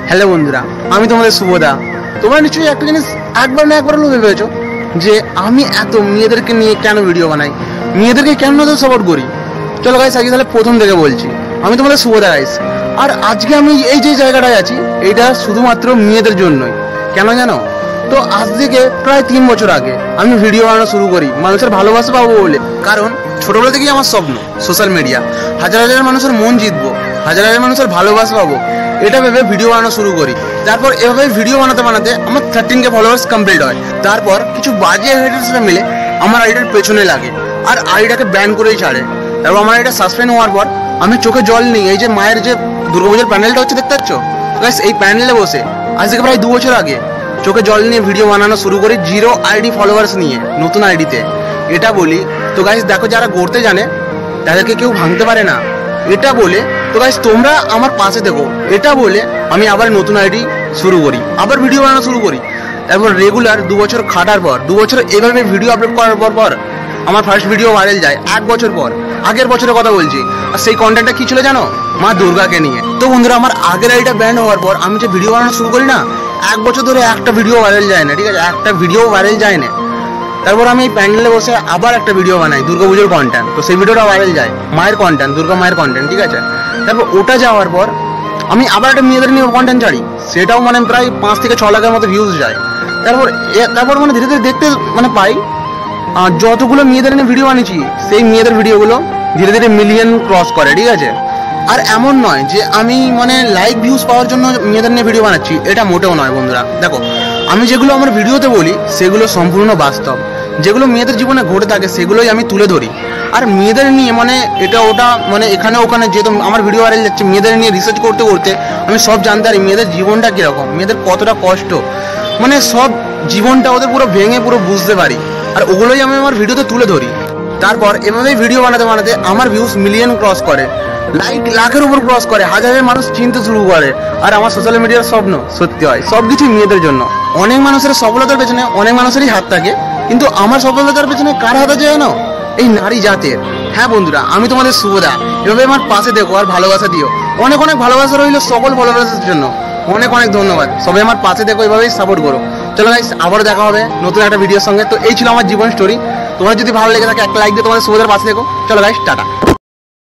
Hello বন্ধুরা, আমি তোমাদের শুভদা। তোমরা নিশ্চয়ই একটা জিনিস একবার না একবার ভেবে পেয়েছো যে আমি এত মেয়েদেরকে নিয়ে কেন ভিডিও বানাই, মেয়েদেরকে কেন তো সাপোর্ট করি। চলো গাইস, আজকে তাহলে প্রথম থেকে বলছি। আমি তোমাদের শুভদা গাইস, আর আজকে আমি এই যে জায়গাটায় আছি এটা শুধুমাত্র মেয়েদের জন্যই। কেন জানো? তো আজ থেকে প্রায় 3 বছর আগে আমি ভিডিও বানানো শুরু করি মানুষের ভালোবাসা পাবো বলে। কারণ ছোটবেলা থেকেই আমার স্বপ্ন সোশ্যাল মিডিয়া, হাজার হাজার মানুষের মন জিতবো, হাজার হাজার মানুষের ভালোবাসা পাবো, এটা ভেবে ভিডিও বানানো শুরু করি। তারপর এভাবে ভিডিও বানাতে বানাতে আমার 13K ফলোয়ার্স কমপ্লিট হয়। তারপর কিছু বাজে হেটার্সরা মিলে আমার আইডিটার পেছনে লাগে আর আইডিটাকে ব্যান করেই ছাড়ে। তারপর আমার আইডিটা সাসপেন্ড হওয়ার পর আমি চোখে জল নিই। এই যে মায়ের যে দুর্গাপূজার প্যান্ডেলটা হচ্ছে দেখতে পাচ্ছ গাইস, এই প্যান্ডেলে বসে আজ থেকে প্রায় 2 বছর আগে চোখে জল নিয়ে ভিডিও বানানো শুরু করি 0 আইডি ফলোয়ার্স নিয়ে, নতুন আইডিতে। এটা বলি তো গাইস, দেখো যারা গড়তে জানে তাদেরকে কেউ ভাঙতে পারে না, এটা বলে তো গাইস তোমরা আমার পাশে দেখো। এটা বলে আমি আবার নতুন আইডি শুরু করি, আবার ভিডিও বানানো শুরু করি। তারপর রেগুলার 2 বছর খাটার পর, 2 বছর এভাবে ভিডিও আপলোড করার পর আমার ফার্স্ট ভিডিও ভাইরাল যায় 1 বছর পর। আগের বছরের কথা বলছি। আর সেই কন্টেন্টটা কি ছিল জানো? মা দুর্গাকে নিয়ে। তো বন্ধুরা, আমার আগের আইডিটা ব্যান হওয়ার পর আমি যে ভিডিও বানানো শুরু করি না, 1 বছর ধরে একটা ভিডিও ভাইরাল যায় না, ঠিক আছে? একটা ভিডিও ভাইরাল যায় না। তারপর আমি এই প্যান্ডেলে বসে আবার একটা ভিডিও বানাই দুর্গাপুজোর কন্টেন্ট, তো সেই ভিডিওটা ভাইরাল যায়, মায়ের কন্টেন্ট, দুর্গা মায়ের কন্টেন্ট, ঠিক আছে? তারপর ওটা যাওয়ার পর আমি আবার একটা মেয়েদের নিয়ে কন্টেন্ট ছাড়ি, সেটাও মানে প্রায় 5 থেকে 6 লাখের মতো ভিউজ যায়। তারপর মানে ধীরে ধীরে দেখতে মানে পাই যতগুলো মেয়েদের নিয়ে ভিডিও বানিয়েছি সেই মেয়েদের ভিডিওগুলো ধীরে ধীরে মিলিয়ন ক্রস করে, ঠিক আছে? আর এমন নয় যে আমি মানে লাইক ভিউজ পাওয়ার জন্য মেয়েদের নিয়ে ভিডিও বানাচ্ছি, এটা মোটেও নয় বন্ধুরা। দেখো, আমি যেগুলো আমার ভিডিওতে বলি সেগুলো সম্পূর্ণ বাস্তব, যেগুলো মেয়েদের জীবনে ঘটে থাকে সেগুলোই আমি তুলে ধরি। আর মেয়েদের নিয়ে মানে এটা ওটা মানে এখানে ওখানে যেহেতু আমার ভিডিও ভাইরাল যাচ্ছে, মেয়েদের নিয়ে রিসার্চ করতে করতে আমি সব জানতে পারি মেয়েদের জীবনটা কীরকম, মেয়েদের কতটা কষ্ট, মানে সব জীবনটা ওদের পুরো ভেঙে পুরো বুঝতে পারি। আর ওগুলোই আমি আমার ভিডিওতে তুলে ধরি। তারপর এভাবে ভিডিও বানাতে বানাতে আমার ভিউজ মিলিয়ন ক্রস করে, লাইক লাখের উপর ক্রস করে, হাজারের মানুষ চিনতে শুরু করে। আর আমার সোশ্যাল মিডিয়ার স্বপ্ন সত্যি হয়, সবকিছুই মেয়েদের জন্য। অনেক মানুষের সফলতার পেছনে অনেক মানুষেরই হাত থাকে, কিন্তু আমার সফলতার পেছনে কার হাত আছে জানো? এই নারী জাতের। হ্যাঁ বন্ধুরা, আমি তোমাদের শুভদা। এভাবে আমার পাশে দেখো আর ভালোবাসা দিও। অনেক অনেক ভালোবাসা রইল সকল ফলোয়ার্সের জন্য। অনেক অনেক ধন্যবাদ। সবাই আমার পাশে দেখো, এভাবেই সাপোর্ট করো। চলো গাইস, আবার দেখা হবে নতুন একটা ভিডিওর সঙ্গে। তো এই ছিল আমার জীবন স্টোরি। তোমার যদি ভালো লেগে থাকে একটা লাইক দিয়ে তোমাদের শুভদার পাশে দেখো। চলো গাইস, টাটা।